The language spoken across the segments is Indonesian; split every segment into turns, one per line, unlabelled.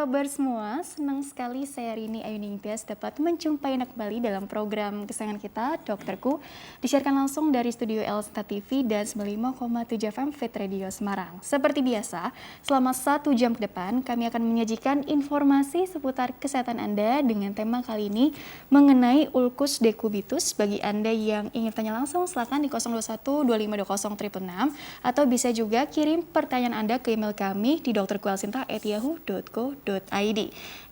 kabar semua? Senang sekali saya Rini Ayuning Tias dapat menjumpai Anda kembali dalam program kesayangan kita, Dokterku, disiarkan langsung dari studio Elsta TV dan 95,7 FM Fit Radio Semarang. Seperti biasa, selama 1 jam ke depan kami akan menyajikan informasi seputar kesehatan Anda dengan tema kali ini mengenai ulkus decubitus. Bagi Anda yang ingin tanya langsung, silakan di 021 2520 666 atau bisa juga kirim pertanyaan Anda ke email kami di dokterkualsinta@yahoo.co.id.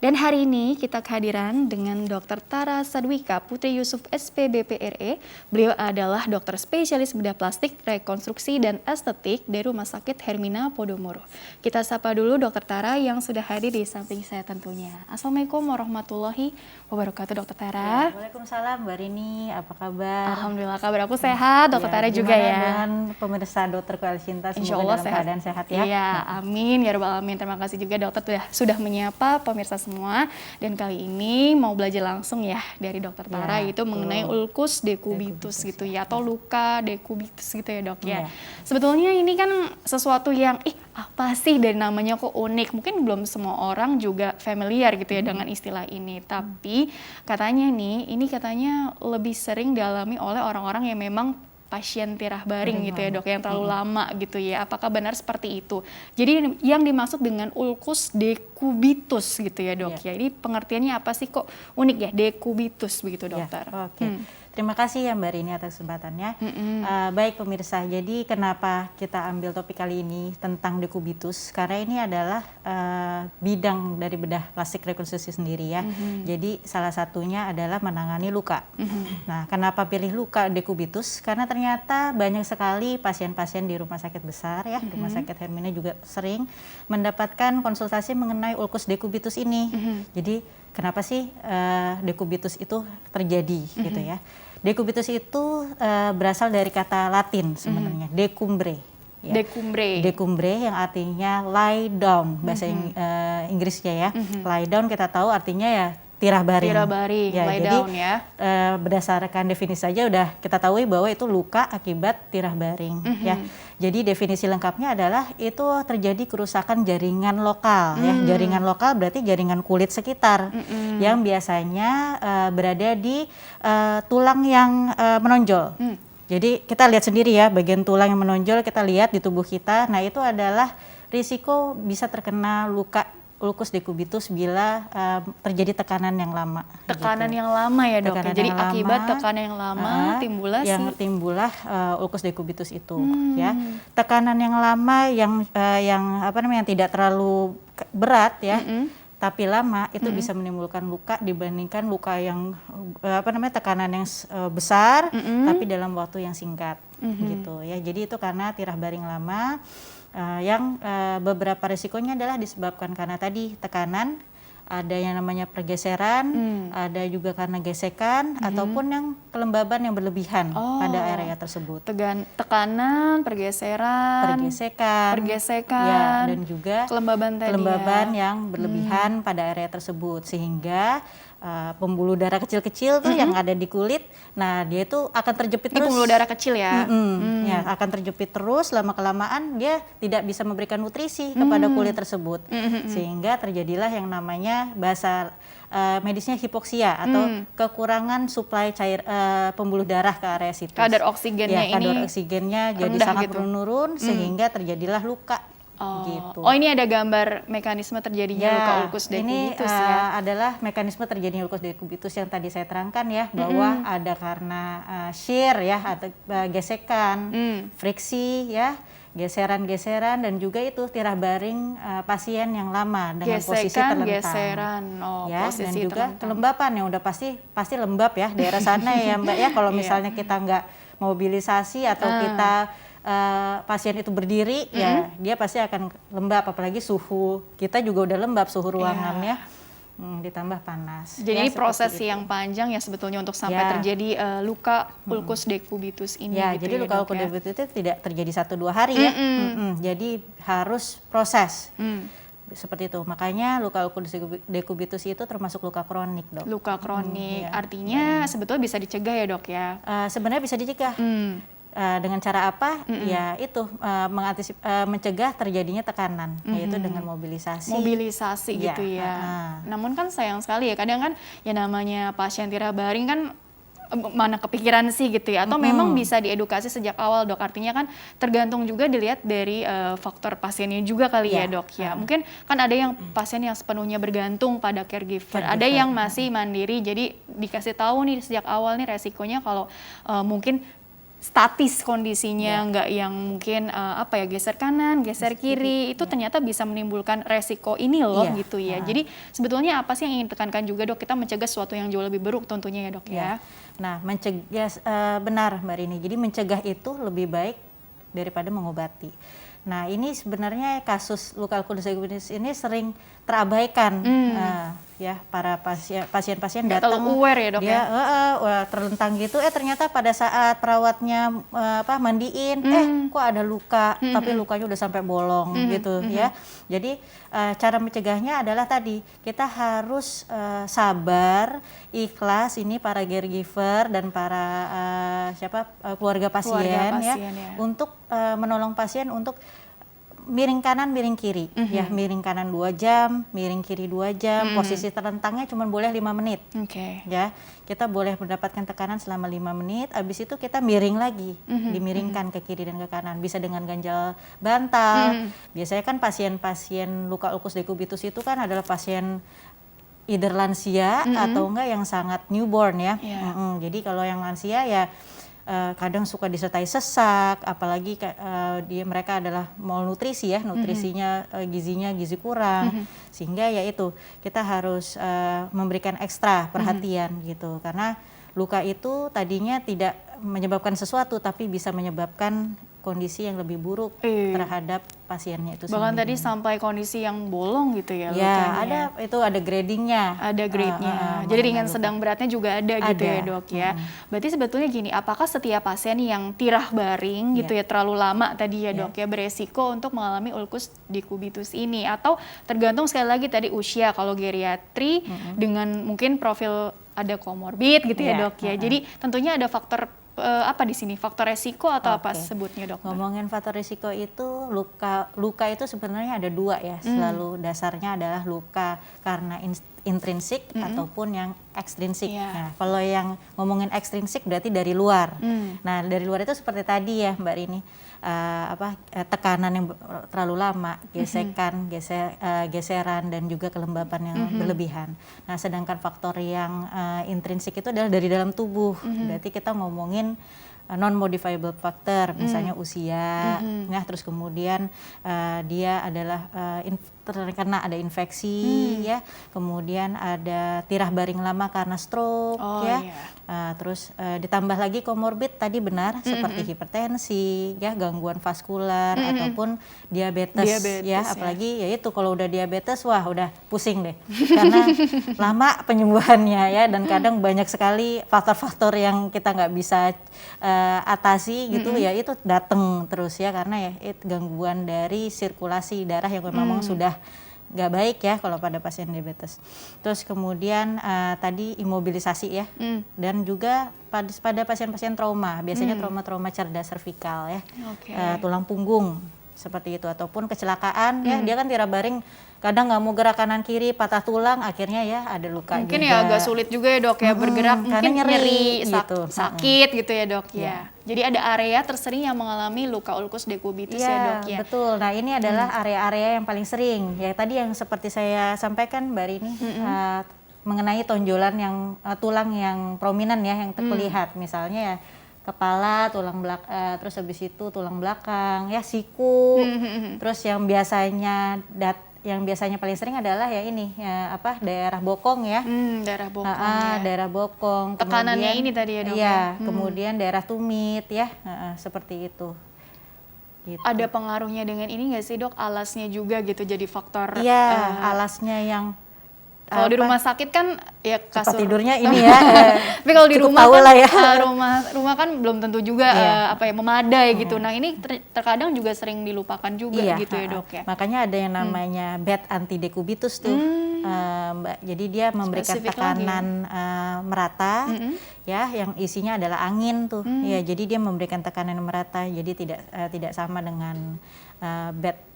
Dan hari ini kita kehadiran dengan Dr. Tara Sadwika Putri Yusuf SPBPRE. Beliau adalah dokter spesialis bedah plastik, rekonstruksi, dan estetik dari Rumah Sakit Hermina Podomoro. Kita sapa dulu Dr. Tara yang sudah hadir di samping saya tentunya. Assalamualaikum warahmatullahi wabarakatuh, Dr. Tara.
Waalaikumsalam, Mbak Rini. Apa kabar?
Alhamdulillah kabar aku sehat, Dr. Tara juga ya.
Dengan pemirsa Dokterku Alsinta, semoga dalam keadaan sehat ya.
Iya, amin ya rabbal alamin. Terima kasih juga dokter sudah menyapa pemirsa semua. Dan kali ini mau belajar langsung ya dari Dokter Tara itu mengenai ulkus decubitus gitu ya, atau luka decubitus gitu ya dok ya. Sebetulnya ini kan sesuatu yang apa sih dari namanya kok unik. Mungkin belum semua orang juga familiar gitu ya dengan istilah ini. Tapi katanya ini katanya lebih sering dialami oleh orang-orang yang memang pasien tirah baring gitu ya dok, yang terlalu lama gitu ya. Apakah benar seperti itu? Jadi yang dimaksud dengan ulkus decubitus gitu ya dok ya. Ini pengertiannya apa sih, kok unik ya decubitus begitu dokter?
Terima kasih ya Mbak Rini atas kesempatannya. Baik pemirsa, jadi kenapa kita ambil topik kali ini tentang decubitus? Karena ini adalah bidang dari bedah plastik rekonstruksi sendiri ya. Jadi salah satunya adalah menangani luka. Nah, kenapa pilih luka decubitus? Karena ternyata banyak sekali pasien-pasien di rumah sakit besar ya, rumah sakit Hermina juga sering mendapatkan konsultasi mengenai ulkus decubitus ini. Jadi kenapa sih decubitus itu terjadi gitu ya? Decubitus itu berasal dari kata Latin sebenarnya, decumbre. Ya. Decumbre yang artinya lie down, bahasa Inggrisnya ya. Lie down kita tahu artinya ya tirah baring. Ya, lie down ya. Berdasarkan definisi saja udah kita tahu bahwa itu luka akibat tirah baring. Ya. Jadi definisi lengkapnya adalah itu terjadi kerusakan jaringan lokal. Ya. Jaringan lokal berarti jaringan kulit sekitar yang biasanya berada di tulang yang menonjol. Jadi kita lihat sendiri ya, bagian tulang yang menonjol kita lihat di tubuh kita. Nah itu adalah risiko bisa terkena luka ulkus decubitus bila terjadi tekanan yang lama.
Tekanan yang lama ya dok. Jadi akibat tekanan yang lama timbullah
ulkus decubitus itu ya. Tekanan yang lama yang tidak terlalu berat ya. Tapi lama itu bisa menimbulkan luka dibandingkan luka yang tekanan yang besar tapi dalam waktu yang singkat gitu ya. Jadi itu karena tirah baring lama. Yang beberapa risikonya adalah disebabkan karena tadi tekanan, ada yang namanya pergeseran, ada juga karena gesekan ataupun yang kelembaban yang berlebihan pada area tersebut.
Tekanan, pergeseran,
ya, dan juga kelembaban yang berlebihan pada area tersebut sehingga pembuluh darah kecil-kecil tuh yang ada di kulit, nah dia itu akan terjepit terus.
Pembuluh darah kecil ya?
Ya, akan terjepit terus, lama-kelamaan dia tidak bisa memberikan nutrisi kepada kulit tersebut. Sehingga terjadilah yang namanya bahasa medisnya hipoksia atau kekurangan suplai cair pembuluh darah ke area situs.
Kadar oksigennya
kadar oksigennya jadi sangat menurun sehingga terjadilah luka. Gitu.
Ini ada gambar mekanisme terjadinya luka ulkus decubitus
ini adalah mekanisme terjadinya ulkus decubitus yang tadi saya terangkan ya, bahwa ada karena shear ya atau gesekan, friksi ya, geseran-geseran, dan juga itu tirah baring pasien yang lama dengan posisi terlentang. Dan juga kelembapan yang udah pasti lembab ya daerah sana ya Mbak ya. Kalau misalnya kita nggak mobilisasi atau kita pasien itu berdiri ya dia pasti akan lembab, apalagi suhu kita juga udah lembab, suhu ruangannya ditambah panas.
Jadi ini proses yang panjang ya sebetulnya untuk sampai terjadi luka ulkus decubitus ini.
Gitu jadi luka ulkus decubitus itu tidak terjadi 1-2 hari ya. Jadi harus proses. Seperti itu, makanya luka ulkus decubitus itu termasuk luka kronik dok.
Luka kronik, artinya sebetulnya bisa dicegah ya dok ya?
Sebenarnya bisa dicegah. Dengan cara apa? Ya itu mencegah terjadinya tekanan, yaitu dengan mobilisasi.
Mobilisasi gitu ya. Namun kan sayang sekali ya, kadang kan ya namanya pasien tirah baring kan mana kepikiran sih gitu ya, atau memang bisa diedukasi sejak awal dok, artinya kan tergantung juga dilihat dari faktor pasiennya juga kali ya dok ya. Mungkin kan ada yang pasien yang sepenuhnya bergantung pada caregiver, ada yang masih mandiri, jadi dikasih tahu nih sejak awal nih resikonya kalau mungkin statis kondisinya, nggak yang mungkin geser kanan, geser kiri, itu ternyata bisa menimbulkan resiko ini loh gitu ya. Jadi sebetulnya apa sih yang ingin tekankan juga dok, kita mencegah sesuatu yang jauh lebih buruk tentunya ya dok ya.
Nah mencegah, benar Mbak Rini, jadi mencegah itu lebih baik daripada mengobati. Nah ini sebenarnya kasus luka alkus dekubitus ini sering terabaikan. Ya para pasien-pasien datang
aware ya dok
dia terlentang gitu, ternyata pada saat perawatnya mandiin kok ada luka, tapi lukanya udah sampai bolong gitu ya. Jadi cara mencegahnya adalah tadi kita harus sabar, ikhlas, ini para caregiver dan para keluarga pasien ya, untuk menolong pasien untuk miring kanan, miring kiri, ya miring kanan 2 jam, miring kiri 2 jam, posisi terlentangnya cuma boleh 5 menit, ya kita boleh mendapatkan tekanan selama 5 menit, abis itu kita miring lagi, dimiringkan ke kiri dan ke kanan, bisa dengan ganjal bantal. Biasanya kan pasien-pasien luka ulkus dekubitus itu kan adalah pasien either lansia atau enggak yang sangat newborn ya. Jadi kalau yang lansia ya kadang suka disertai sesak, apalagi mereka adalah malnutrisi ya, nutrisinya gizi kurang, sehingga ya itu kita harus memberikan ekstra perhatian gitu, karena luka itu tadinya tidak menyebabkan sesuatu tapi bisa menyebabkan kondisi yang lebih buruk terhadap pasiennya itu
bahkan
sendiri.
Tadi sampai kondisi yang bolong gitu ya
lukanya. Ada gradingnya.
Ada grade-nya. Jadi ringan, sedang, beratnya juga ada gitu ya dok ya. Berarti sebetulnya gini, apakah setiap pasien yang tirah baring gitu ya terlalu lama tadi ya dok ya beresiko untuk mengalami ulkus dekubitus ini, atau tergantung sekali lagi tadi usia, kalau geriatri dengan mungkin profil ada komorbid gitu ya dok ya. Jadi tentunya ada faktor apa di sini, faktor resiko atau apa sebutnya dok?
Ngomongin faktor resiko itu, luka itu sebenarnya ada 2 ya, selalu dasarnya adalah luka karena intrinsik ataupun yang ekstrinsik. Nah, kalau yang ngomongin ekstrinsik berarti dari luar. Nah, dari luar itu seperti tadi ya Mbak Rini, tekanan yang terlalu lama, geseran dan juga kelembapan yang berlebihan. Nah, sedangkan faktor yang intrinsik itu adalah dari dalam tubuh. Berarti kita ngomongin non-modifiable factor, misalnya usia, terus kemudian dia adalah terkena ada infeksi, ya, kemudian ada tirah baring lama karena stroke, terus ditambah lagi komorbid tadi benar seperti hipertensi, ya, gangguan vaskular ataupun diabetes ya, apalagi ya itu kalau udah diabetes, wah udah pusing deh, karena lama penyembuhannya ya, dan kadang banyak sekali faktor-faktor yang kita nggak bisa atasi gitu ya, itu datang terus ya, karena ya itu gangguan dari sirkulasi darah yang memang sudah nggak baik ya kalau pada pasien diabetes. Terus kemudian tadi imobilisasi ya, dan juga pada pasien-pasien trauma, biasanya trauma-trauma cerdas servikal ya, tulang punggung seperti itu, ataupun kecelakaan ya, dia kan tirah baring, kadang nggak mau gerak kanan kiri, patah tulang, akhirnya ya ada luka
mungkin
juga.
Ya agak sulit juga ya dok ya bergerak, mungkin nyeri
gitu.
sakit gitu ya dok ya. Jadi ada area tersering yang mengalami luka ulkus dekubitus ya dok ya.
Betul, nah ini adalah area-area yang paling sering ya, tadi yang seperti saya sampaikan Mbak Rini, mengenai tonjolan yang tulang yang prominent ya, yang terlihat, misalnya ya kepala, tulang belakang, terus habis itu tulang belakang, ya siku, terus yang biasanya paling sering adalah ya ini ya, daerah bokong ya,
daerah bokong
daerah bokong,
tekanannya kemudian, ini tadi ya dok
kemudian daerah tumit ya, seperti itu. Gitu.
Ada pengaruhnya dengan ini nggak sih dok, alasnya juga gitu jadi faktor?
Iya, alasnya yang
kalau di rumah sakit kan ya kasur
tidurnya ini ya,
tapi kalau di rumah
kan ya.
rumah kan belum tentu juga memadai gitu. Nah ini terkadang juga sering dilupakan juga gitu ya dok ya.
Makanya ada yang namanya bed anti dekubitus tuh. Mbak. Jadi dia memberikan
Spesifik
tekanan merata, ya, yang isinya adalah angin tuh. Ya, jadi dia memberikan tekanan merata. Jadi tidak sama dengan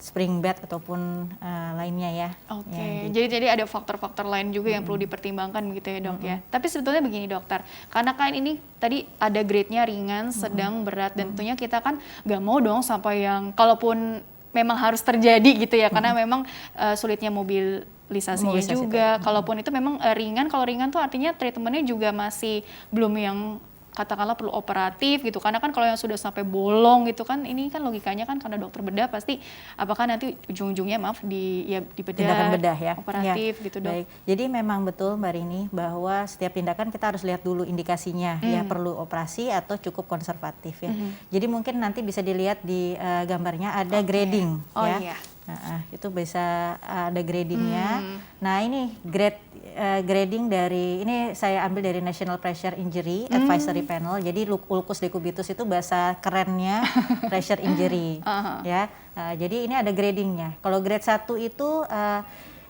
spring bed ataupun lainnya ya.
Oke,
Ya, gitu.
jadi ada faktor-faktor lain juga yang perlu dipertimbangkan gitu ya dok ya. Tapi sebetulnya begini dokter, karena kan ini tadi ada grade-nya ringan, sedang, berat, dan tentunya kita kan nggak mau dong sampai yang kalaupun memang harus terjadi gitu ya, karena memang sulitnya mobilisasinya juga. Kalaupun itu memang ringan, kalau ringan tuh artinya treatmentnya juga masih belum yang katakanlah perlu operatif gitu, karena kan kalau yang sudah sampai bolong gitu kan, ini kan logikanya kan karena dokter bedah pasti apakah nanti ujung-ujungnya di bedah,
Tindakan bedah ya,
operatif
ya.
gitu dok.
Baik. Jadi memang betul Mbak Rini bahwa setiap tindakan kita harus lihat dulu indikasinya, ya perlu operasi atau cukup konservatif ya. Jadi mungkin nanti bisa dilihat di gambarnya ada grading ya.
Iya.
Nah, itu bisa ada gradingnya. Nah, ini grading dari, ini saya ambil dari National Pressure Injury Advisory Panel. Jadi ulkus decubitus itu bahasa kerennya pressure injury ya. Jadi ini ada gradingnya. Kalau grade 1 itu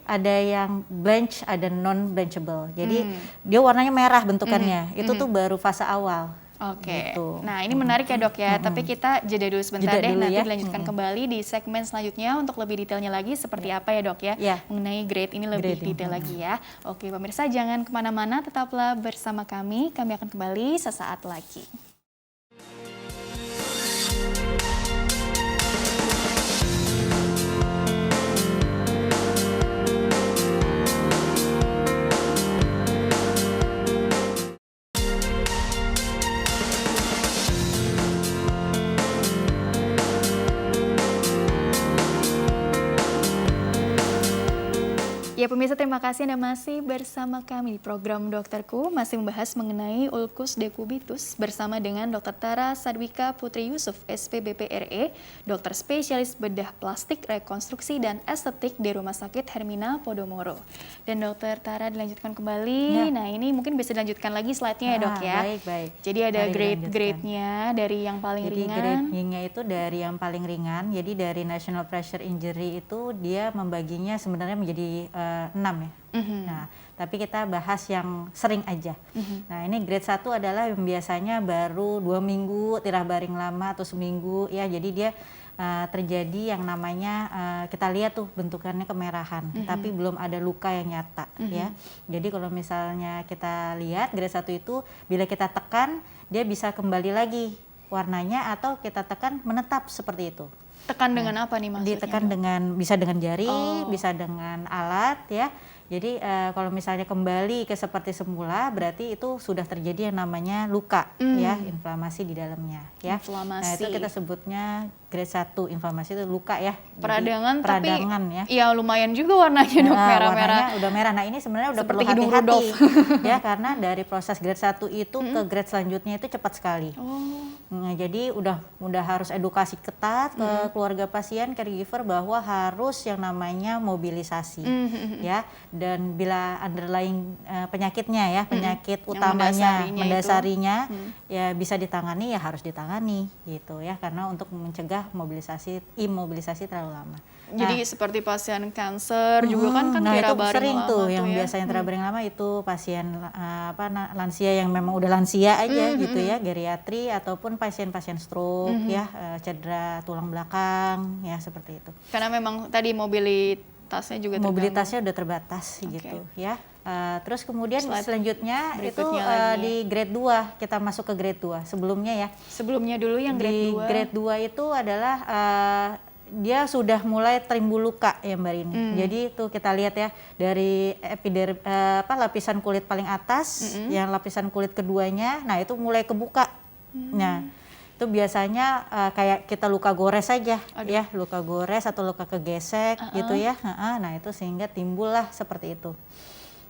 ada yang blanch, ada non blanchable. Jadi dia warnanya merah bentukannya. Itu tuh baru fase awal.
Oke,
Gitu.
nah ini menarik ya dok ya, tapi kita jeda dulu sebentar
Jeda
deh,
dulu
nanti
ya.
dilanjutkan kembali di segmen selanjutnya untuk lebih detailnya lagi seperti apa ya dok ya, mengenai grade ini lebih detail lagi ya. Oke pemirsa, jangan kemana-mana, tetaplah bersama kami akan kembali sesaat lagi. Ya pemirsa, terima kasih Anda masih bersama kami di program Dokterku, masih membahas mengenai ulkus decubitus bersama dengan Dr. Tara Sadwika Putri Yusuf, SPBP RE, dokter spesialis bedah plastik, rekonstruksi, dan estetik di Rumah Sakit Hermina Podomoro. Dan Dr. Tara dilanjutkan kembali, nah ini mungkin bisa dilanjutkan lagi slide-nya ya dok ya.
Baik.
Jadi ada grade-grade-nya dari yang paling ringan.
Jadi gradingnya itu dari yang paling ringan, jadi dari National Pressure Injury itu dia membaginya sebenarnya menjadi 6 ya. Nah, tapi kita bahas yang sering aja. Nah, ini grade 1 adalah yang biasanya baru 2 minggu tirah baring lama atau seminggu ya. Jadi dia terjadi yang namanya kita lihat tuh bentukannya kemerahan, tapi belum ada luka yang nyata ya. Jadi kalau misalnya kita lihat grade 1 itu bila kita tekan dia bisa kembali lagi warnanya, atau kita tekan menetap seperti itu.
Tekan dengan apa nih maksudnya?
Ditekan bisa dengan jari, bisa dengan alat ya. Jadi kalau misalnya kembali ke seperti semula, berarti itu sudah terjadi yang namanya luka ya, inflamasi di dalamnya ya.
Inflamasi.
Nah, itu kita sebutnya grade 1 inflamasi, itu luka ya.
Peradangan,
peradangan
tapi
ya.
Iya lumayan juga warnanya dok, merah-merah.
Warnanya udah merah. Nah, ini sebenarnya udah
Seperti
perlu
hidung
hati-hati
Rudolf.
ya, karena dari proses grade 1 itu ke grade selanjutnya itu cepat sekali. Nah, jadi udah harus edukasi ketat ke keluarga pasien, caregiver, bahwa harus yang namanya mobilisasi ya. Dan bila underlying penyakitnya ya, penyakit utamanya mendasarinya ya bisa ditangani, ya harus ditangani gitu ya, karena untuk mencegah imobilisasi terlalu lama.
Jadi seperti pasien kanker juga kan
itu
baring
sering
lama
tuh yang biasanya terabaring lama itu pasien lansia yang memang udah lansia aja gitu ya, geriatri, ataupun pasien-pasien stroke ya, cedera tulang belakang ya, seperti itu.
Karena memang tadi mobilitasnya juga terganggu.
Mobilitasnya udah terbatas gitu ya. Terus kemudian selanjutnya itu di grade 2, kita masuk ke grade 2 sebelumnya ya.
Sebelumnya dulu yang grade 2.
Di grade 2 itu adalah dia sudah mulai timbul luka ya Mbak Rini. Jadi tuh kita lihat ya, dari lapisan kulit paling atas, yang lapisan kulit keduanya, nah itu mulai kebuka. Nah, itu biasanya kayak kita luka gores aja ya, luka gores atau luka kegesek gitu ya. Nah, itu sehingga timbullah seperti itu.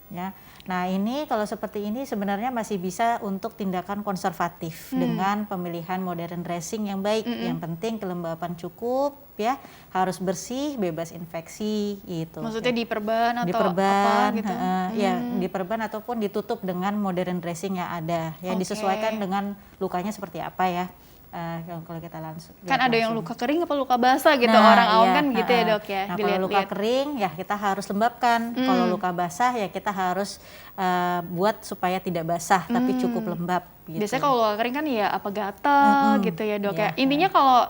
Ya. Nah, ini kalau seperti ini sebenarnya masih bisa untuk tindakan konservatif dengan pemilihan modern dressing yang baik. Yang penting kelembapan cukup ya, harus bersih, bebas infeksi gitu.
Maksudnya
ya.
diperban atau
diperban,
apa gitu?
Ya, diperban ataupun ditutup dengan modern dressing yang ada. Ya, disesuaikan dengan lukanya seperti apa ya. kalau kita langsung
Kan ada yang
langsung.
luka kering apa luka basah gitu,
Nah,
orang awam
iya,
kan gitu ya dok ya,
Nah, kalau luka
dilihat-lihat.
kering ya kita harus lembabkan. Kalau luka basah ya kita harus buat supaya tidak basah tapi cukup lembab gitu.
Biasanya kalau luka kering kan ya apa gatal gitu ya dok ya.
Iya,
Intinya kalau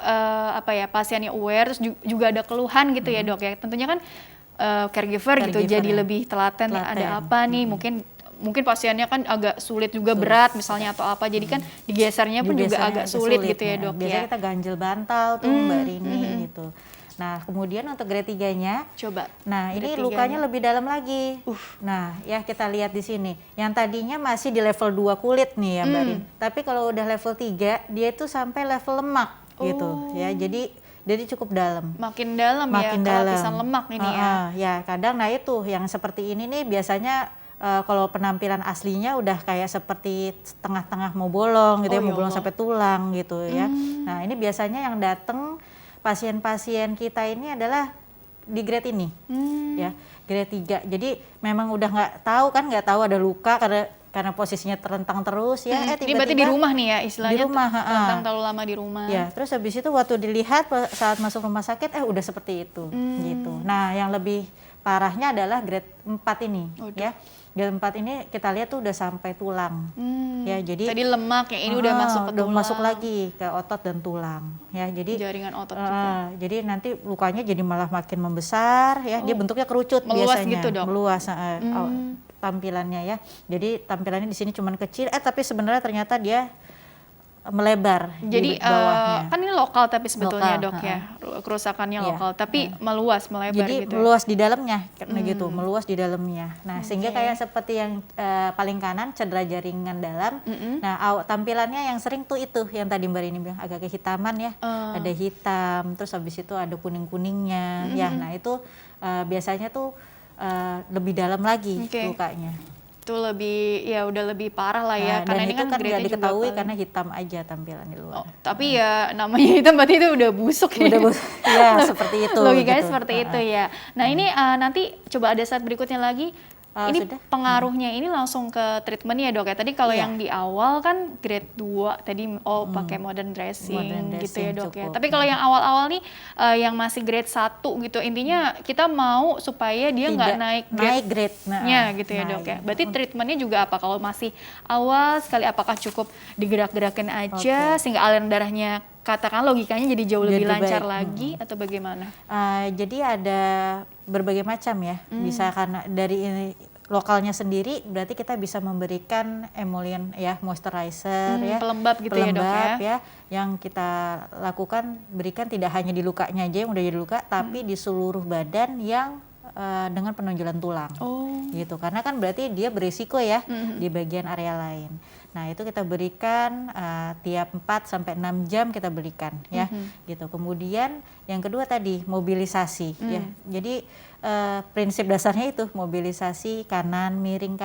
apa ya pasiennya aware terus juga ada keluhan gitu ya dok ya. Tentunya kan caregiver gitu jadi
ya.
lebih telaten nih, ada
Telaten.
apa nih, mungkin pasiennya kan agak sulit juga, berat misalnya atau apa, jadi kan digesernya pun juga
Digesernya
agak sulit gitu ya
ya.
dok
Biasanya
ya.
kita ganjel bantal tuh Mbak Rini gitu. Nah, kemudian untuk grade 3-nya,
Coba.
nah ini
grade
lukanya
3-nya.
lebih dalam lagi. Nah, ya kita lihat di sini. Yang tadinya masih di level 2 kulit nih ya Mbak Rini. Tapi kalau udah level 3, dia itu sampai level lemak gitu ya. Jadi cukup dalam.
Makin dalam
Makin
ya,
dalam.
lapisan lemak ini ya.
Ya, kadang nah itu yang seperti ini nih biasanya kalau penampilan aslinya udah kayak seperti tengah-tengah mau bolong gitu
Oh,
ya, mau
ya
bolong
Allah.
sampai tulang gitu ya. Nah, ini biasanya yang datang pasien-pasien kita ini adalah di grade ini. Ya, grade 3. Jadi memang udah nggak tahu ada luka karena posisinya terlentang terus ya.
Ini berarti di rumah nih ya istilahnya,
di rumah,
tentang terlalu lama di rumah.
Ya, terus habis itu waktu dilihat saat masuk rumah sakit udah seperti itu gitu. Nah, yang lebih parahnya adalah grade 4 ini ya. Grade 4 ini kita lihat tuh udah sampai tulang. Ya, jadi
Tadi lemak yang ini udah masuk ke
udah
tulang.
masuk lagi ke otot dan tulang. Ya, jadi
Jaringan otot juga.
jadi nanti lukanya jadi malah makin membesar ya. Dia bentuknya kerucut
Meluas
biasanya.
gitu, Dok?
Meluas tampilannya ya. Jadi tampilannya di sini cuman kecil tapi sebenarnya ternyata dia melebar
Jadi
di bawahnya.
kan ini lokal tapi sebetulnya
Lokal,
dok ya, kerusakannya
Iya,
lokal, tapi meluas, melebar
Jadi
gitu.
meluas di dalamnya karena gitu, meluas di dalamnya. Nah, sehingga kayak seperti yang paling kanan cedera jaringan dalam. Nah, tampilannya yang sering tuh itu yang tadi Mbak Rini bilang agak kehitaman ya. Ada hitam, terus habis itu ada kuning-kuningnya. Ya, nah itu biasanya tuh lebih dalam lagi lukanya.
Itu lebih ya udah lebih parah lah ya,
Dan
karena ini
itu
kan
kan
grade-nya
nggak
juga
diketahui
paling-
karena hitam aja tampilan di luar.
tapi ya namanya hitam berarti itu udah busuk ya.
Udah ya seperti itu.
Logikanya
gitu.
seperti itu ya. Nah ini nanti coba ada slide berikutnya lagi. Ini
Sudah?
pengaruhnya ini langsung ke treatment ya dok ya. Tadi kalau yang di awal kan grade 2 tadi pakai modern dressing,
Modern
gitu ya
dressing,
dok ya.
cukup.
Tapi kalau yang awal-awal nih yang masih grade 1 gitu, intinya kita mau supaya dia nggak
Tidak
naik
naik
grade
grade.
nya gitu ya dok ya. Berarti treatmentnya juga apa? Kalau masih awal sekali, apakah cukup digerak-gerakin aja sehingga aliran darahnya katakan logikanya jadi jauh lebih
Jadi
lancar
baik.
lagi atau bagaimana?
Jadi ada berbagai macam ya. Bisa karena dari ini lokalnya sendiri berarti kita bisa memberikan emollient ya, moisturizer ya,
pelembab gitu ya, Dok,
pelembab
ya.
yang kita lakukan berikan tidak hanya di lukanya aja yang udah jadi luka, tapi di seluruh badan yang dengan penonjolan tulang. Gitu. Karena kan berarti dia berisiko ya di bagian area lain. Nah, itu kita berikan tiap 4 sampai 6 jam kita berikan ya. Gitu. Kemudian yang kedua tadi mobilisasi ya. Jadi prinsip dasarnya itu mobilisasi kanan, miring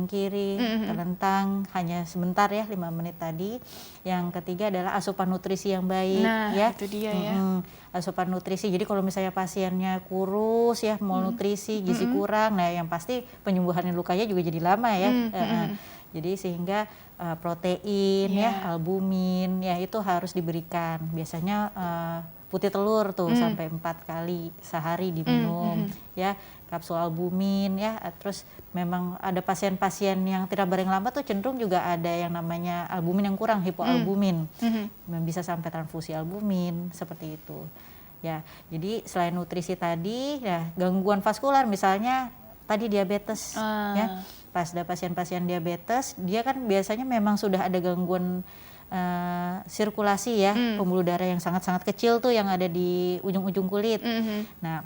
kiri, terlentang hanya sebentar ya 5 menit tadi. Yang ketiga adalah asupan nutrisi yang baik ya.
Itu dia ya.
Asupan nutrisi. Jadi kalau misalnya pasiennya kurus ya, malnutrisi, gizi kurang, nah yang pasti penyembuhan lukanya juga jadi lama ya. Jadi sehingga protein ya, albumin ya itu harus diberikan. Biasanya putih telur tuh sampai 4 kali sehari diminum ya, kapsul albumin ya. Terus memang ada pasien-pasien yang tidak bareng lama tuh cenderung juga ada yang namanya albumin yang kurang, hipoalbumin. Bisa sampai transfusi albumin seperti itu. Ya, jadi selain nutrisi tadi ya, gangguan vaskular misalnya tadi diabetes ya. Pas ada pasien-pasien diabetes, dia kan biasanya memang sudah ada gangguan sirkulasi ya, pembuluh darah yang sangat-sangat kecil tuh yang ada di ujung-ujung kulit. Nah,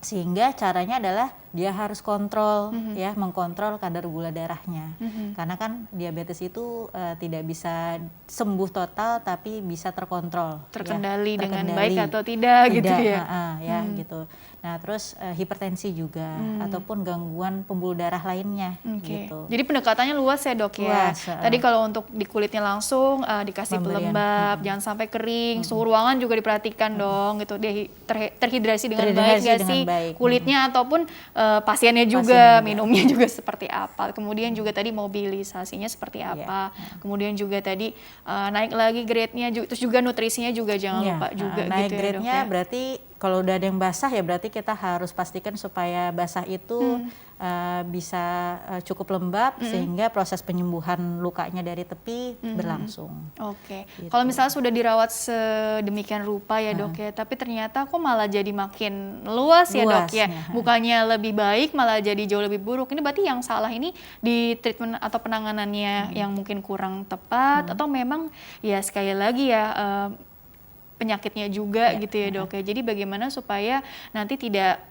sehingga caranya adalah dia harus kontrol ya, mengkontrol kadar gula darahnya. Karena kan diabetes itu tidak bisa sembuh total tapi bisa terkontrol.
Terkendali
ya,
dengan baik atau tidak gitu ya.
Ya gitu. Nah, terus hipertensi juga ataupun gangguan pembuluh darah lainnya gitu.
Jadi pendekatannya luas ya dok ya.
Luas,
Tadi kalau untuk di kulitnya langsung dikasih pelembab, jangan sampai kering, suhu ruangan juga diperhatikan dong gitu. Dia terhidrasi dengan baik
Terhidrasi
nggak
dengan
sih
baik.
kulitnya ataupun pasiennya juga, minumnya juga seperti apa, kemudian juga tadi mobilisasinya seperti apa, kemudian juga tadi naik lagi grade-nya, terus juga nutrisinya juga jangan lupa juga
naik
gitu
grade-nya
ya, Dok, ya.
Berarti kalau udah ada yang basah ya berarti kita harus pastikan supaya basah itu bisa cukup lembab sehingga proses penyembuhan lukanya dari tepi berlangsung.
Oke.
Gitu.
Kalau misalnya sudah dirawat sedemikian rupa ya Dok ya, tapi ternyata kok malah jadi makin luas ya Dok ya. Bukannya lebih baik malah jadi jauh lebih buruk. Ini berarti yang salah ini di treatment atau penanganannya yang mungkin kurang tepat atau memang ya sekali lagi ya penyakitnya juga gitu ya Dok ya. Jadi bagaimana supaya nanti tidak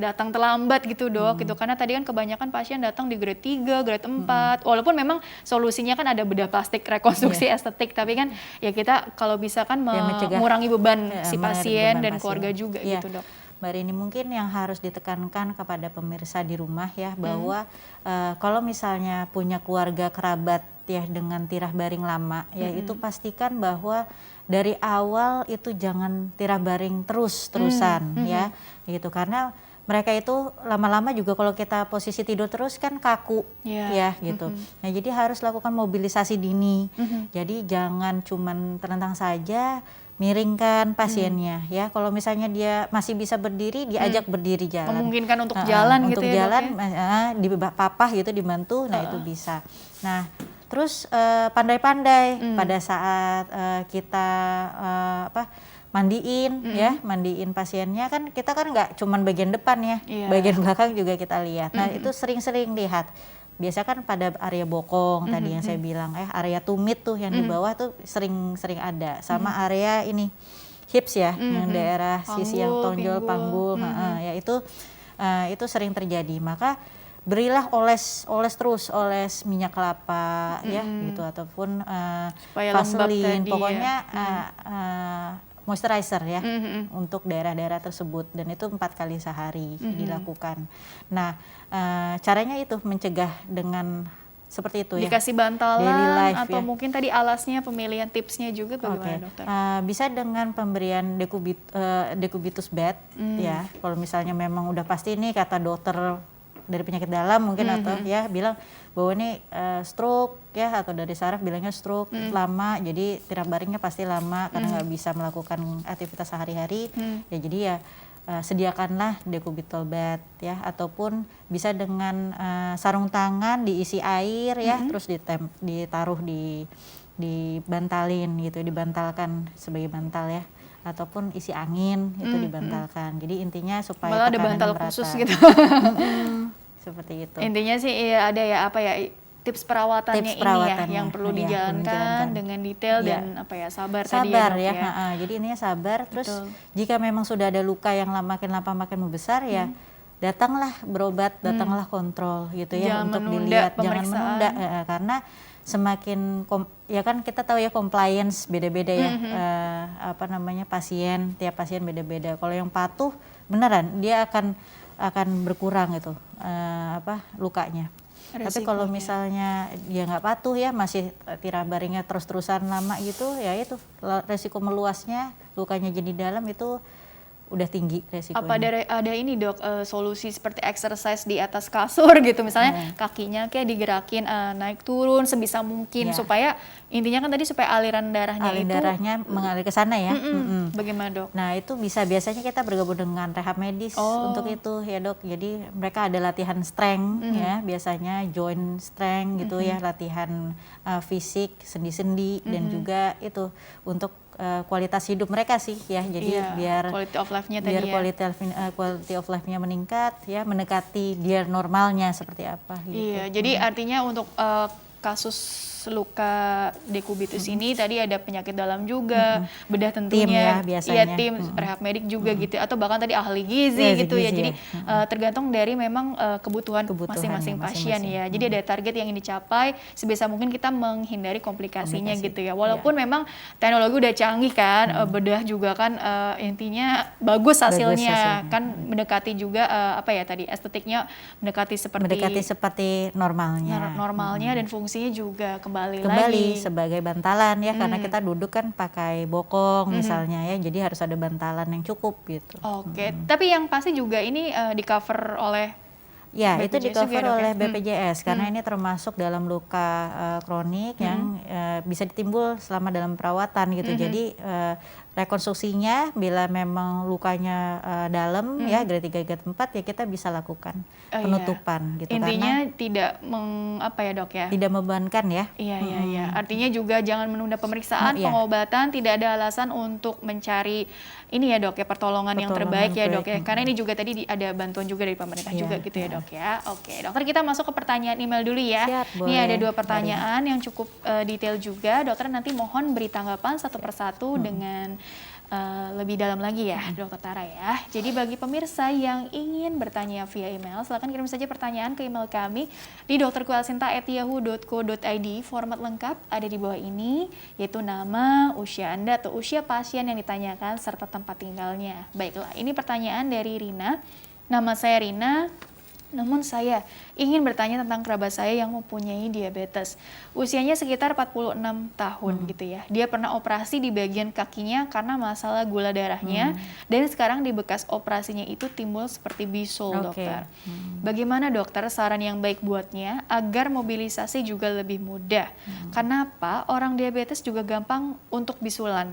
datang terlambat gitu Dok gitu, karena tadi kan kebanyakan pasien datang di grade 3, grade 4 walaupun memang solusinya kan ada bedah plastik rekonstruksi estetik, tapi kan ya kita kalau bisa kan mengurangi beban si pasien dan keluarga juga gitu Dok.
Mbak Rini, mungkin yang harus ditekankan kepada pemirsa di rumah ya bahwa kalau misalnya punya keluarga kerabat ya dengan tirah baring lama ya itu pastikan bahwa dari awal itu jangan tirah baring terus-terusan ya gitu, karena mereka itu lama-lama juga kalau kita posisi tidur terus kan kaku ya gitu. Nah jadi harus lakukan mobilisasi dini. Jadi jangan cuman terentang saja, miringkan pasiennya ya. Kalau misalnya dia masih bisa berdiri, diajak berdiri jalan.
Memungkinkan untuk jalan gitu
untuk
ya
jalan,
Dok ya?
dipapah gitu, dibantu, nah itu bisa. Nah terus pandai-pandai pada saat kita mandiin ya, mandiin pasiennya kan kita kan nggak cuman bagian depan ya, bagian belakang juga kita lihat. Nah itu sering-sering lihat. Biasa kan pada area bokong tadi yang saya bilang, area tumit tuh yang di bawah tuh sering-sering ada, sama area ini hips ya, yang daerah sisi yang tonjol, panggul, ya itu sering terjadi. Maka berilah oles terus, oles minyak kelapa ya gitu, ataupun vaselin, pokoknya moisturizer ya untuk daerah-daerah tersebut, dan itu 4 kali sehari dilakukan. Nah caranya itu mencegah dengan seperti itu
dikasih bantalan atau mungkin tadi alasnya, pemilihan tipsnya juga bagaimana Dokter?
Bisa dengan pemberian decubitus bed ya, kalau misalnya memang udah pasti nih kata dokter dari penyakit dalam mungkin atau ya bilang bahwa ini stroke ya, atau dari saraf bilangnya stroke lama, jadi tirah baringnya pasti lama karena nggak bisa melakukan aktivitas sehari-hari ya, jadi ya sediakanlah decubital bed ya, ataupun bisa dengan sarung tangan diisi air ya, terus ditaruh dibantalin gitu, dibantalkan sebagai bantal ya, ataupun isi angin itu dibantalkan. Jadi intinya supaya
malah ada bantal khusus gitu.
Seperti itu.
Intinya sih ada ya tips perawatannya ini ya yang perlu dijalankan dengan detail dan sabar tadi ya Dok ya.
Jadi ininya sabar. Terus jika memang sudah ada luka yang makin lama makin membesar ya datanglah berobat, datanglah kontrol gitu ya, untuk dilihat, jangan menunda karena semakin ya kan kita tahu ya compliance beda-beda ya, pasien, tiap pasien beda-beda. Kalau yang patuh beneran dia akan berkurang itu lukanya. Resikonya. Tapi kalau misalnya dia nggak patuh ya, masih tirah baringnya terus-terusan lama gitu ya, itu resiko meluasnya, lukanya jadi dalam itu udah tinggi resikonya.
Apa ada ini Dok, solusi seperti exercise di atas kasur gitu, misalnya kakinya kayak digerakin naik turun sebisa mungkin supaya intinya kan tadi supaya aliran darahnya
mengalir ke sana ya.
Bagaimana Dok?
Nah itu biasanya kita bergabung dengan rehab medis untuk itu ya Dok. Jadi mereka ada latihan strength ya, biasanya joint strength gitu ya, latihan fisik, sendi-sendi dan juga itu untuk kualitas hidup mereka sih ya, jadi biar
quality of life-nya
quality of life-nya meningkat ya, mendekati dia normalnya seperti apa gitu.
Jadi artinya untuk kasus luka dekubitus ini tadi ada penyakit dalam juga, bedah tentunya,
tim ya biasanya,
tim rehab medik juga gitu, atau bahkan tadi ahli gizi gitu ya. Jadi tergantung dari memang kebutuhan masing-masing pasien ya. Jadi ada target yang ingin dicapai, sebisa mungkin kita menghindari komplikasinya gitu ya. Walaupun memang teknologi udah canggih kan, bedah juga kan intinya bagus hasilnya kan, mendekati juga tadi estetiknya mendekati seperti normalnya dan fungsinya juga kembali lagi
sebagai bantalan ya, karena kita duduk kan pakai bokong misalnya ya, jadi harus ada bantalan yang cukup gitu.
Tapi yang pasti juga ini di cover oleh
Ya, itu
BPJS juga
di-cover
ya, Dok, ya?
oleh BPJS karena ini termasuk dalam luka kronik yang bisa ditimbul selama dalam perawatan gitu. Jadi rekonstruksinya bila memang lukanya dalam ya grade 3 grade 4 ya kita bisa lakukan
Oh,
penutupan gitu
intinya
karena
tidak apa ya, Dok, ya?
tidak membebankan ya.
Iya. Artinya juga jangan menunda pemeriksaan,
Iya.
pengobatan, tidak ada alasan untuk mencari ini ya, Dok, ya, pertolongan yang terbaik ya, Dok, ya. Karena ini juga tadi ada bantuan juga dari pemerintah juga gitu ya, Dok, ya. Oke, dokter, kita masuk ke pertanyaan email dulu ya.
Siap,
Ini ada
boleh.
2 pertanyaan yang cukup detail juga. Dokter nanti mohon beri tanggapan satu persatu dengan lebih dalam lagi ya, Dokter Tara ya. Jadi bagi pemirsa yang ingin bertanya via email, silakan kirim saja pertanyaan ke email kami di dokterkualsinta@yahoo.co.id. Format lengkap ada di bawah ini, yaitu nama, usia Anda atau usia pasien yang ditanyakan, serta tempat tinggalnya. Baiklah, ini pertanyaan dari Rina. Nama saya Rina. Namun saya ingin bertanya tentang kerabat saya yang mempunyai diabetes. Usianya sekitar 46 tahun gitu ya. Dia pernah operasi di bagian kakinya karena masalah gula darahnya. Dan sekarang di bekas operasinya itu timbul seperti bisul, dokter. Bagaimana, dokter, saran yang baik buatnya agar mobilisasi juga lebih mudah? Kenapa orang diabetes juga gampang untuk bisulan?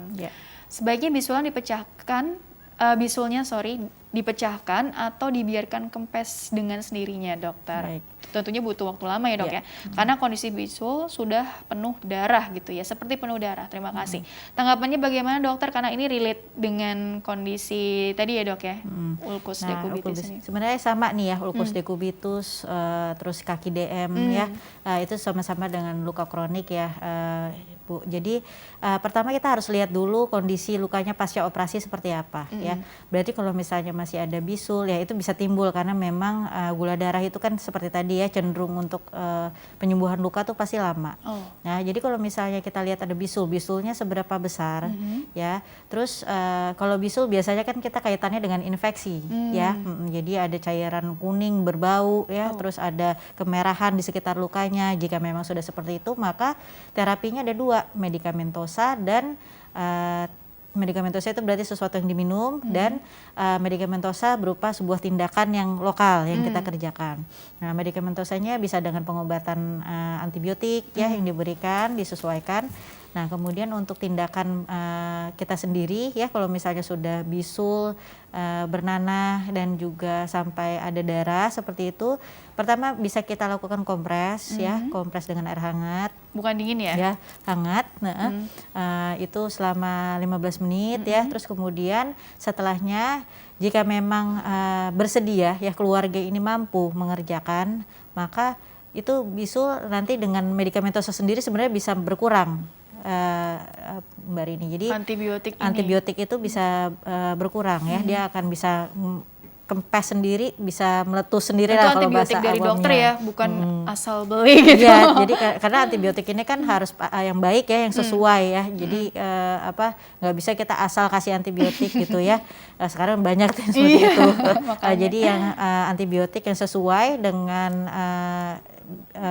Sebaiknya bisulan dipecahkan atau dibiarkan kempes dengan sendirinya, dokter. Tentunya butuh waktu lama ya, dok ya. Karena kondisi bisul sudah penuh darah gitu ya, seperti penuh darah. Terima kasih. Tanggapannya bagaimana, dokter? Karena ini relate dengan kondisi tadi ya, dok ya, ulkus decubitus ini.
Sebenarnya sama nih ya, ulkus decubitus, terus kaki DM ya, itu sama-sama dengan luka kronik ya, Bu. Jadi pertama kita harus lihat dulu kondisi lukanya pasca operasi seperti apa ya. Berarti kalau misalnya masih ada bisul ya itu bisa timbul karena memang gula darah itu kan seperti tadi ya cenderung untuk penyembuhan luka tuh pasti lama. Nah, jadi kalau misalnya kita lihat ada bisulnya seberapa besar ya. Terus kalau bisul biasanya kan kita kaitannya dengan infeksi ya. Jadi ada cairan kuning berbau ya, terus ada kemerahan di sekitar lukanya. Jika memang sudah seperti itu, maka terapinya ada 2, medikamentosa dan medikamentosa itu berarti sesuatu yang diminum dan medikamentosa berupa sebuah tindakan yang lokal yang kita kerjakan. Nah, medikamentosanya bisa dengan pengobatan antibiotik ya yang diberikan, disesuaikan. Nah, kemudian untuk tindakan kita sendiri ya, kalau misalnya sudah bisul, bernanah dan juga sampai ada darah seperti itu, pertama bisa kita lakukan kompres ya, kompres dengan air hangat.
Bukan dingin ya?
Ya, hangat. Itu selama 15 menit ya. Terus kemudian setelahnya jika memang bersedia ya keluarga ini mampu mengerjakan, maka itu bisul nanti dengan medikamentosa sendiri sebenarnya bisa berkurang. Mbak Rini. Jadi antibiotik itu bisa berkurang ya, dia akan bisa kempes sendiri, bisa meletus sendiri lah kalau bahasa
antibiotik dari
awamnya.
Dokter ya, bukan asal beli gitu.
Ya, jadi karena antibiotik ini kan harus yang baik ya, yang sesuai ya. Jadi nggak bisa kita asal kasih antibiotik gitu ya. Sekarang banyak seperti itu. Jadi yang antibiotik yang sesuai dengan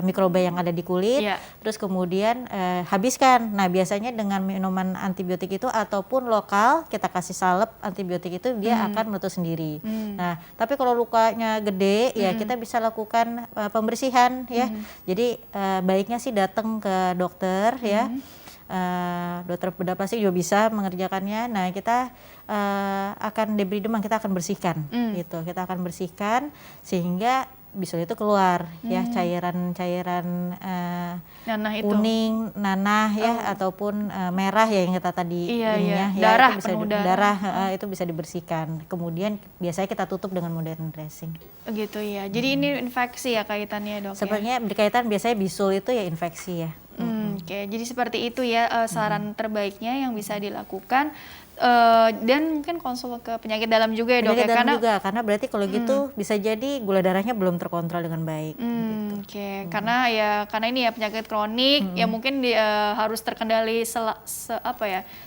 mikroba yang ada di kulit, terus kemudian habiskan. Nah, biasanya dengan minuman antibiotik itu ataupun lokal kita kasih salep antibiotik itu dia akan meletus sendiri. Nah, tapi kalau lukanya gede ya kita bisa lakukan pembersihan ya. Jadi baiknya sih datang ke dokter ya. Dokter bedah plastik juga bisa mengerjakannya. Nah, kita akan debris demam, kita akan bersihkan gitu. Kita akan bersihkan sehingga bisul itu keluar ya, cairan-cairan kuning, nanah ya ataupun merah ya yang kita tadi ya,
darah,
itu bisa itu bisa dibersihkan. Kemudian biasanya kita tutup dengan modern dressing.
Gitu ya. Jadi ini infeksi ya kaitannya, Dok?
Sebenarnya berkaitan, biasanya bisul itu ya infeksi ya.
Oke, jadi seperti itu ya saran terbaiknya yang bisa dilakukan. Dan mungkin konsul ke penyakit dalam juga ya, Dok, ya,
karena berarti kalau gitu bisa jadi gula darahnya belum terkontrol dengan baik.
Gitu. Karena ini ya penyakit kronik ya mungkin harus terkendali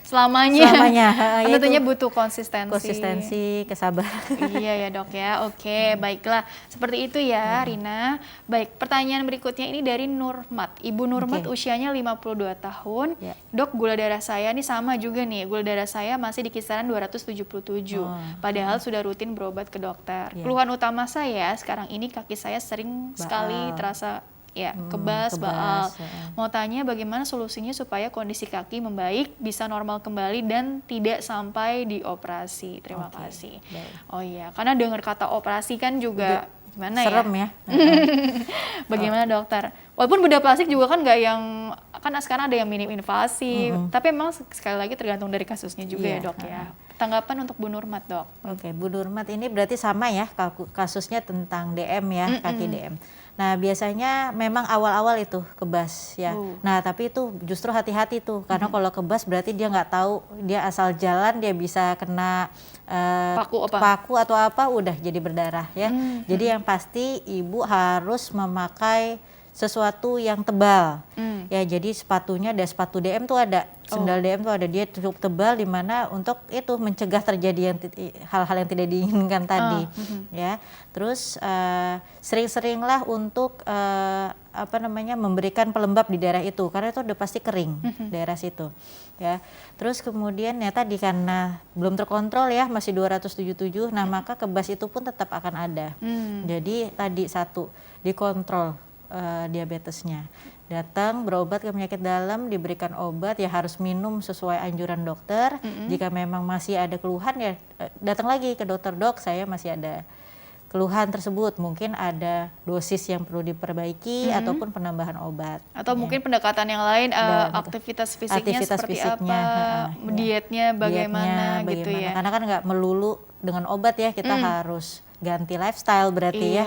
selamanya. Tentunya butuh konsistensi,
kesabaran.
Iya ya, Dok ya. Oke, baiklah. Seperti itu ya, Rina. Baik, pertanyaan berikutnya ini dari Nurmat. Ibu Nurmat usianya 52 tahun. Dok, gula darah saya ini sama juga nih. Gula darah saya masih di kisaran 277. Padahal sudah rutin berobat ke dokter.
Iya.
Keluhan utama saya sekarang ini kaki saya sering sekali terasa ya kebas, baal. Mau tanya bagaimana solusinya supaya kondisi kaki membaik, bisa normal kembali dan tidak sampai dioperasi. Terima kasih.
Baik.
Oh iya, karena dengar kata operasi kan juga gimana
Serem
ya?
ya.
Bagaimana dokter? Walaupun bedah plastik juga kan nggak yang, kan sekarang ada yang minim invasif, tapi memang sekali lagi tergantung dari kasusnya juga ya dok ya. Tanggapan untuk Bu Nurmat dok?
Oke, Bu Nurmat ini berarti sama ya kasusnya tentang DM ya, kaki DM. Nah biasanya memang awal-awal itu kebas ya. Nah tapi itu justru hati-hati tuh, karena kalau kebas berarti dia nggak tahu, dia asal jalan dia bisa kena paku atau apa, udah jadi berdarah ya. Jadi yang pasti ibu harus memakai sesuatu yang tebal. Ya jadi sepatunya ada sepatu DM tuh ada, sendal DM tuh ada, dia cukup tebal di mana untuk itu mencegah terjadi hal-hal yang tidak diinginkan tadi. Ya. Terus sering-seringlah untuk memberikan pelembab di daerah itu, karena itu udah pasti kering daerah situ. Ya. Terus kemudian ya tadi karena belum terkontrol ya, masih 277, nah maka kebas itu pun tetap akan ada. Jadi tadi satu, dikontrol diabetesnya. Datang berobat ke penyakit dalam, diberikan obat, ya harus minum sesuai anjuran dokter. Jika memang masih ada keluhan ya datang lagi ke dokter, dok saya masih ada keluhan tersebut, mungkin ada dosis yang perlu diperbaiki ataupun penambahan obat.
Atau mungkin pendekatan yang lain, aktivitas fisiknya seperti apa, dietnya bagaimana gitu ya.
Karena kan nggak melulu dengan obat ya, kita harus ganti lifestyle berarti ya.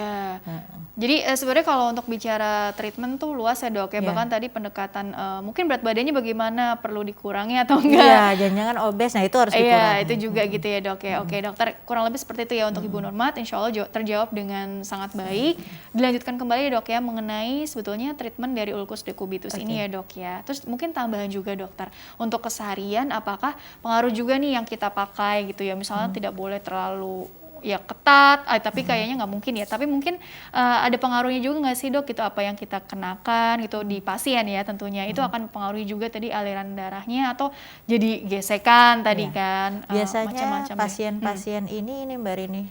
Jadi sebenarnya kalau untuk bicara treatment tuh luas ya dok ya, bahkan tadi pendekatan mungkin berat badannya bagaimana, perlu dikurangi atau enggak.
Iya, jangan obes, nah itu harus dikurangi.
Iya, itu juga gitu ya dok ya. Oke dokter, kurang lebih seperti itu ya untuk Ibu Nurmat, insya Allah terjawab dengan sangat baik. Dilanjutkan kembali ya dok ya, mengenai sebetulnya treatment dari ulkus decubitus ini ya dok ya. Terus mungkin tambahan juga dokter, untuk keseharian apakah pengaruh juga nih yang kita pakai gitu ya, misalnya tidak boleh terlalu ya ketat, tapi kayaknya nggak mungkin ya. Tapi mungkin ada pengaruhnya juga nggak sih dok, gitu apa yang kita kenakan gitu di pasien ya tentunya itu akan mempengaruhi juga tadi aliran darahnya atau jadi gesekan tadi kan.
Biasanya pasien-pasien ini Mbak Rini,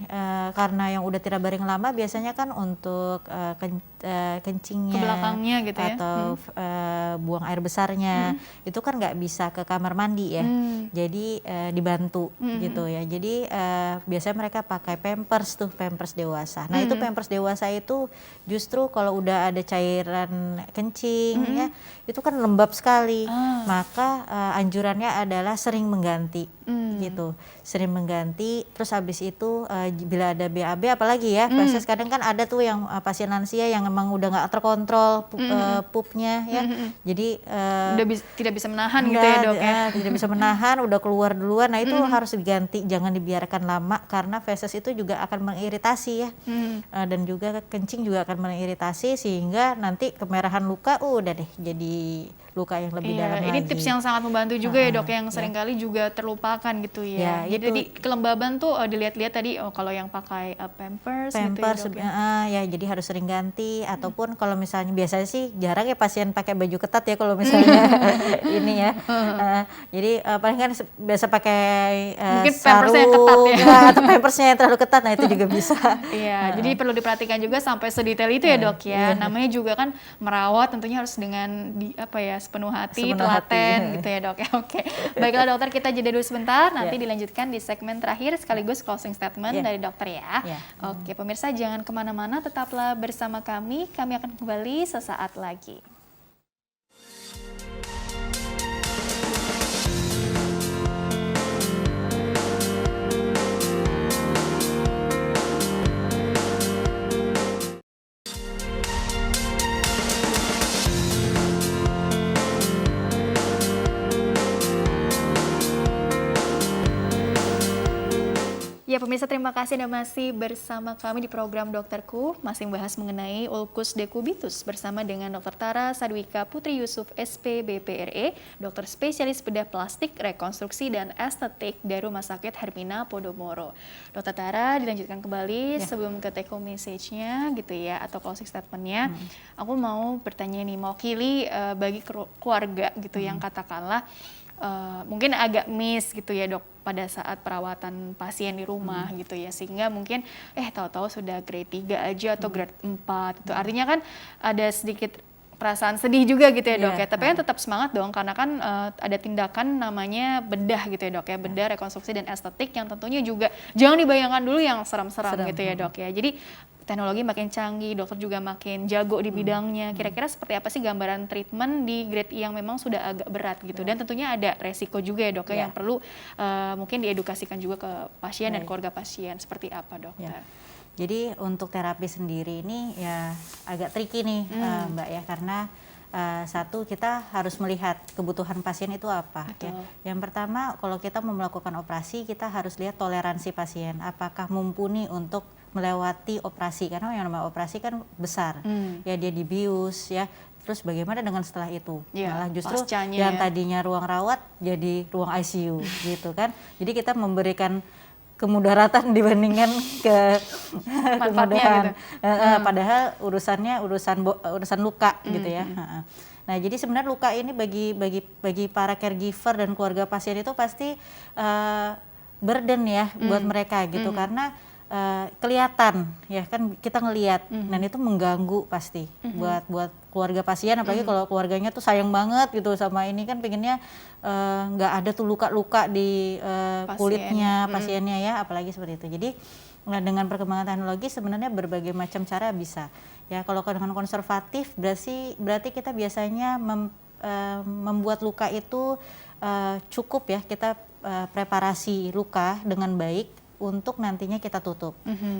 karena yang udah tidak baring lama biasanya kan untuk kencingnya
ke belakangnya gitu ya,
atau buang air besarnya itu kan nggak bisa ke kamar mandi ya. Jadi dibantu gitu ya. Jadi biasanya mereka pakai pampers dewasa. Nah itu pampers dewasa itu justru kalau udah ada cairan kencing ya, itu kan lembab sekali. Maka anjurannya adalah sering mengganti gitu, sering mengganti. Terus habis itu bila ada BAB apalagi ya, proses kadang kan ada tuh yang pasien lansia yang emang udah nggak terkontrol pupnya ya. Jadi
tidak bisa menahan gitu ya dok ya.
Tidak bisa menahan, udah keluar duluan. Nah itu harus diganti, jangan dibiarkan lama karena feses itu juga akan mengiritasi ya. Dan juga kencing juga akan mengiritasi sehingga nanti kemerahan luka udah deh jadi luka yang lebih dalam lagi.
Ini tips yang sangat membantu juga ya dok, yang seringkali juga terlupakan gitu ya. Jadi kelembaban tuh dilihat-lihat tadi, kalau yang pakai pampers gitu ya dok
ya. Jadi harus sering ganti, ataupun kalau misalnya biasanya sih jarang ya pasien pakai baju ketat ya kalau misalnya ini ya. Jadi paling kan biasa pakai
pampersnya yang ketat ya.
Atau pampersnya yang terlalu ketat, nah itu juga bisa.
Iya, jadi perlu diperhatikan juga sampai sedetail itu ya dok ya. Namanya juga kan merawat tentunya harus dengan sepenuh hati, telaten gitu ya dok ya. Oke, baiklah dokter, kita jeda dulu sebentar, nanti dilanjutkan di segmen terakhir sekaligus closing statement dari dokter ya. Oke, pemirsa jangan kemana-mana, tetaplah bersama kami akan kembali sesaat lagi. Ya pemirsa, terima kasih Anda masih bersama kami di program Dokterku, masih membahas mengenai ulkus decubitus bersama dengan Dr. Tara Sadwika Putri Yusuf SPBPRE, dokter spesialis bedah plastik, rekonstruksi dan estetik dari Rumah Sakit Hermina Podomoro. Dr. Tara, dilanjutkan kembali sebelum ke take home message-nya gitu ya, atau closing statement-nya. Aku mau bertanya nih, mewakili bagi keluarga gitu yang katakanlah mungkin agak miss gitu ya dok pada saat perawatan pasien di rumah gitu ya, sehingga mungkin tahu-tahu sudah grade 3 aja atau grade 4 gitu. Artinya kan ada sedikit perasaan sedih juga gitu ya dok ya, tapi kan tetap semangat dong karena kan ada tindakan namanya bedah gitu ya dok ya, bedah rekonstruksi dan estetik yang tentunya juga jangan dibayangkan dulu yang seram-seram gitu ya dok ya. Jadi teknologi makin canggih, dokter juga makin jago di bidangnya. Kira-kira seperti apa sih gambaran treatment di grade yang memang sudah agak berat gitu, dan tentunya ada resiko juga ya dok ya yang perlu mungkin diedukasikan juga ke pasien dan keluarga pasien. Seperti apa dokter?
Jadi untuk terapi sendiri ini ya agak tricky nih Mbak ya, karena satu kita harus melihat kebutuhan pasien itu apa ya. Yang pertama kalau kita mau melakukan operasi kita harus lihat toleransi pasien, apakah mumpuni untuk melewati operasi, karena yang namanya operasi kan besar ya, dia dibius ya. Terus bagaimana dengan setelah itu? Malah justru yang tadinya ruang rawat jadi ruang ICU gitu kan. Jadi kita memberikan kemudaratan dibandingkan kemudahan gitu. Padahal urusan luka gitu ya. Nah jadi sebenarnya luka ini bagi para caregiver dan keluarga pasien itu pasti burden ya buat mereka gitu, karena kelihatan ya kan, kita ngelihat dan itu mengganggu pasti buat keluarga pasien, apalagi kalau keluarganya tuh sayang banget gitu sama ini, kan pengennya nggak ada tuh luka-luka di kulitnya pasiennya ya, apalagi seperti itu. Jadi dengan perkembangan teknologi sebenarnya berbagai macam cara bisa ya. Kalau dengan konservatif berarti kita biasanya membuat luka itu cukup ya, kita preparasi luka dengan baik untuk nantinya kita tutup.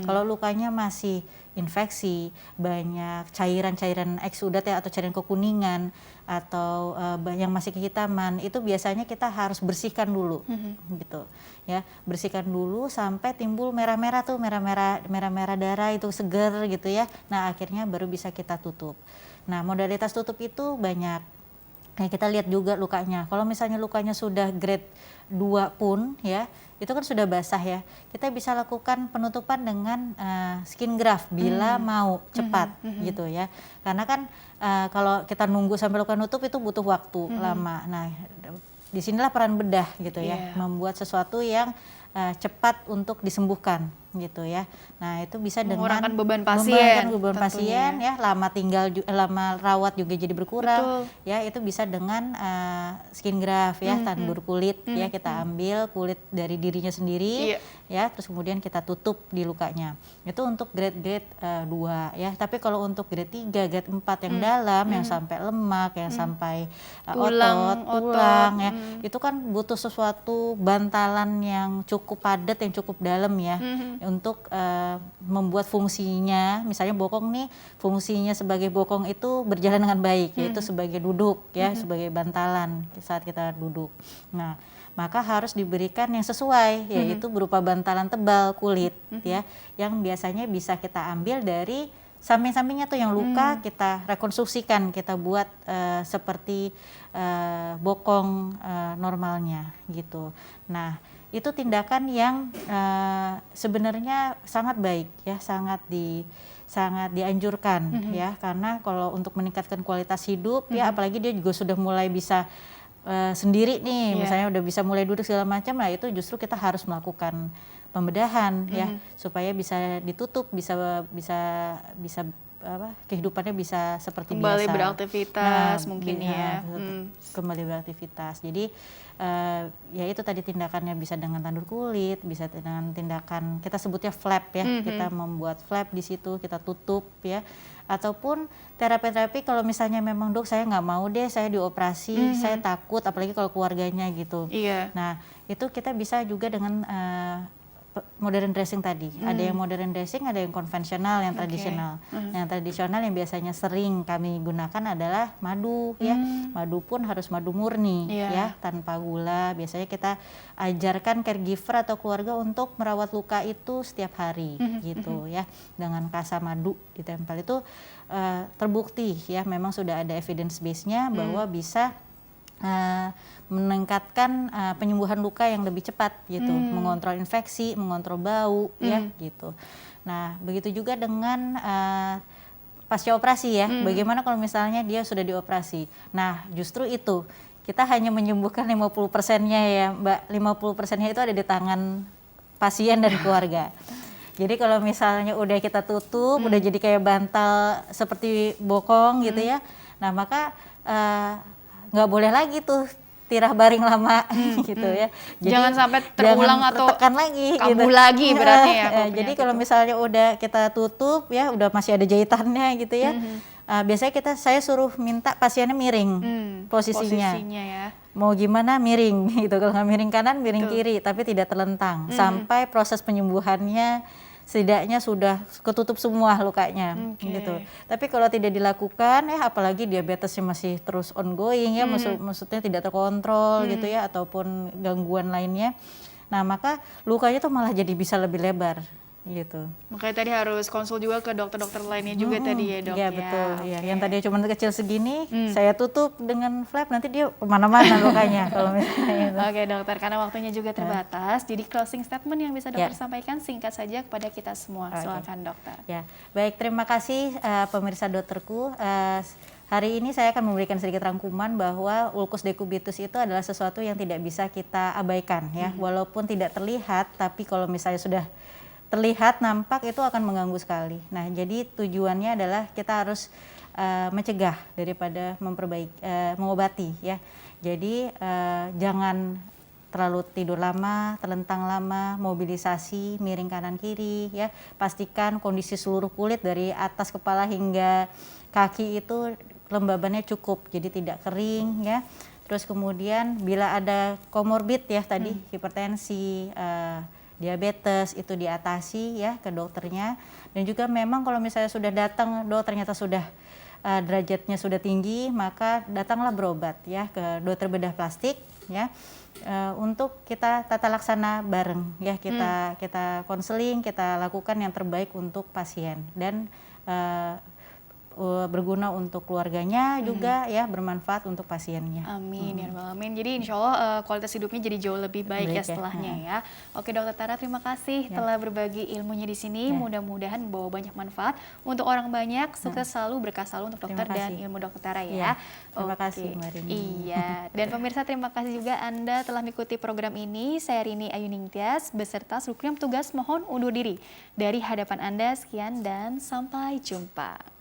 Kalau lukanya masih infeksi, banyak cairan-cairan eksudat ya, atau cairan kekuningan, atau yang masih kehitaman, itu biasanya kita harus bersihkan dulu, gitu ya. Bersihkan dulu sampai timbul merah-merah tuh, merah-merah darah itu seger gitu ya. Nah akhirnya baru bisa kita tutup. Nah modalitas tutup itu banyak. Nah, kita lihat juga lukanya. Kalau misalnya lukanya sudah grade 2 pun ya, itu kan sudah basah ya. Kita bisa lakukan penutupan dengan skin graft bila mau cepat gitu ya. Karena kan kalau kita nunggu sampai luka nutup itu butuh waktu lama. Nah, disinilah peran bedah gitu ya, membuat sesuatu yang cepat untuk disembuhkan gitu ya. Nah itu bisa
mengurangan
dengan
beban
pasien ya, lama rawat juga jadi berkurang. Ya itu bisa dengan skin graft ya, tandur kulit ya, kita ambil kulit dari dirinya sendiri ya, terus kemudian kita tutup di lukanya. Itu untuk grade 2 ya. Tapi kalau untuk grade 3, grade 4 yang dalam, yang sampai lemak, yang sampai tulang ya, itu kan butuh sesuatu bantalan yang cukup padat, yang cukup dalam ya, untuk membuat fungsinya, misalnya bokong nih, fungsinya sebagai bokong itu berjalan dengan baik, yaitu sebagai duduk ya, sebagai bantalan saat kita duduk. Nah, maka harus diberikan yang sesuai, yaitu berupa bantalan tebal kulit ya, yang biasanya bisa kita ambil dari samping-sampingnya tuh yang luka, kita rekonstruksikan, kita buat seperti bokong normalnya gitu. Nah itu tindakan yang sebenarnya sangat baik ya, sangat dianjurkan ya, karena kalau untuk meningkatkan kualitas hidup ya, apalagi dia juga sudah mulai bisa sendiri nih, misalnya udah bisa mulai duduk segala macam, nah itu justru kita harus melakukan pembedahan ya, supaya bisa ditutup, bisa kehidupannya bisa seperti
kembali
biasa.
beraktivitas mungkin ya.
Kembali beraktivitas. Jadi ya itu tadi tindakannya bisa dengan tandur kulit, bisa dengan tindakan kita sebutnya flap ya, kita membuat flap di situ, kita tutup ya. Ataupun terapi-terapi kalau misalnya memang dok saya nggak mau deh saya dioperasi, saya takut, apalagi kalau keluarganya gitu. Nah itu kita bisa juga dengan modern dressing tadi. Ada yang modern dressing, ada yang konvensional, yang tradisional. Yang tradisional yang biasanya sering kami gunakan adalah madu ya. Madu pun harus madu murni ya, tanpa gula. Biasanya kita ajarkan caregiver atau keluarga untuk merawat luka itu setiap hari gitu ya. Dengan kasa madu ditempel itu terbukti ya, memang sudah ada evidence base-nya bahwa bisa meningkatkan penyembuhan luka yang lebih cepat gitu, mengontrol infeksi, mengontrol bau ya gitu. Nah begitu juga dengan pasca operasi ya, bagaimana kalau misalnya dia sudah dioperasi. Nah justru itu kita hanya menyembuhkan 50%-nya ya Mbak, 50%-nya itu ada di tangan pasien dan keluarga. Jadi kalau misalnya udah kita tutup, udah jadi kayak bantal seperti bokong gitu ya, nah maka nggak boleh lagi tuh tirah baring lama gitu ya. Jadi
Jangan sampai terulang atau
tertekan lagi
kambuh
gitu.
lagi berarti ya kalau
Jadi
penyakit
kalau
itu.
misalnya udah kita tutup ya, udah masih ada jahitannya gitu ya. Biasanya saya suruh minta pasiennya miring posisinya.
ya.
Mau gimana miring gitu, kalau nggak miring kanan miring kiri tapi tidak terlentang sampai proses penyembuhannya setidaknya sudah ketutup semua lukanya gitu. Tapi kalau tidak dilakukan ya, apalagi diabetesnya masih terus ongoing ya, maksudnya tidak terkontrol gitu ya, ataupun gangguan lainnya, nah maka lukanya tuh malah jadi bisa lebih lebar gitu.
Makanya tadi harus konsul juga ke dokter-dokter lainnya juga tadi ya dok
Iya
ya.
betul. Ya.
Oke.
Yang tadi cuma kecil segini, saya tutup dengan flap, nanti dia kemana-mana lukanya kalau misalnya gitu.
Oke dokter, karena waktunya juga terbatas, jadi closing statement yang bisa dokter sampaikan singkat saja kepada kita semua. Silakan dokter.
Ya, baik, terima kasih pemirsa dokterku. Hari ini saya akan memberikan sedikit rangkuman bahwa ulkus decubitus itu adalah sesuatu yang tidak bisa kita abaikan ya, walaupun tidak terlihat, tapi kalau misalnya sudah terlihat, nampak, itu akan mengganggu sekali. Nah, jadi tujuannya adalah kita harus mencegah daripada mengobati ya. Jadi jangan terlalu tidur lama, terlentang lama, mobilisasi miring kanan kiri ya. Pastikan kondisi seluruh kulit dari atas kepala hingga kaki itu kelembabannya cukup, jadi tidak kering ya. Terus kemudian bila ada komorbid ya tadi, hipertensi, diabetes, itu diatasi ya ke dokternya. Dan juga memang kalau misalnya sudah datang, ternyata sudah derajatnya sudah tinggi, maka datanglah berobat ya ke dokter bedah plastik ya, untuk kita tata laksana bareng ya, kita konseling, kita lakukan yang terbaik untuk pasien dan berguna untuk keluarganya juga ya, bermanfaat untuk pasiennya.
Amin ya rabbal alamin. Jadi insya Allah kualitas hidupnya jadi jauh lebih baik ya setelahnya ya. Oke dokter Tara, terima kasih telah berbagi ilmunya di sini. Mudah-mudahan membawa banyak manfaat untuk orang banyak. Sukses selalu, berkah selalu untuk dokter dan ilmu dokter Tara ya.
Terima kasih Mbak Rini.
Iya. Dan pemirsa, terima kasih juga Anda telah mengikuti program ini. Saya Rini Ayuning Tias beserta seluruh petugas mohon undur diri dari hadapan Anda. Sekian dan sampai jumpa.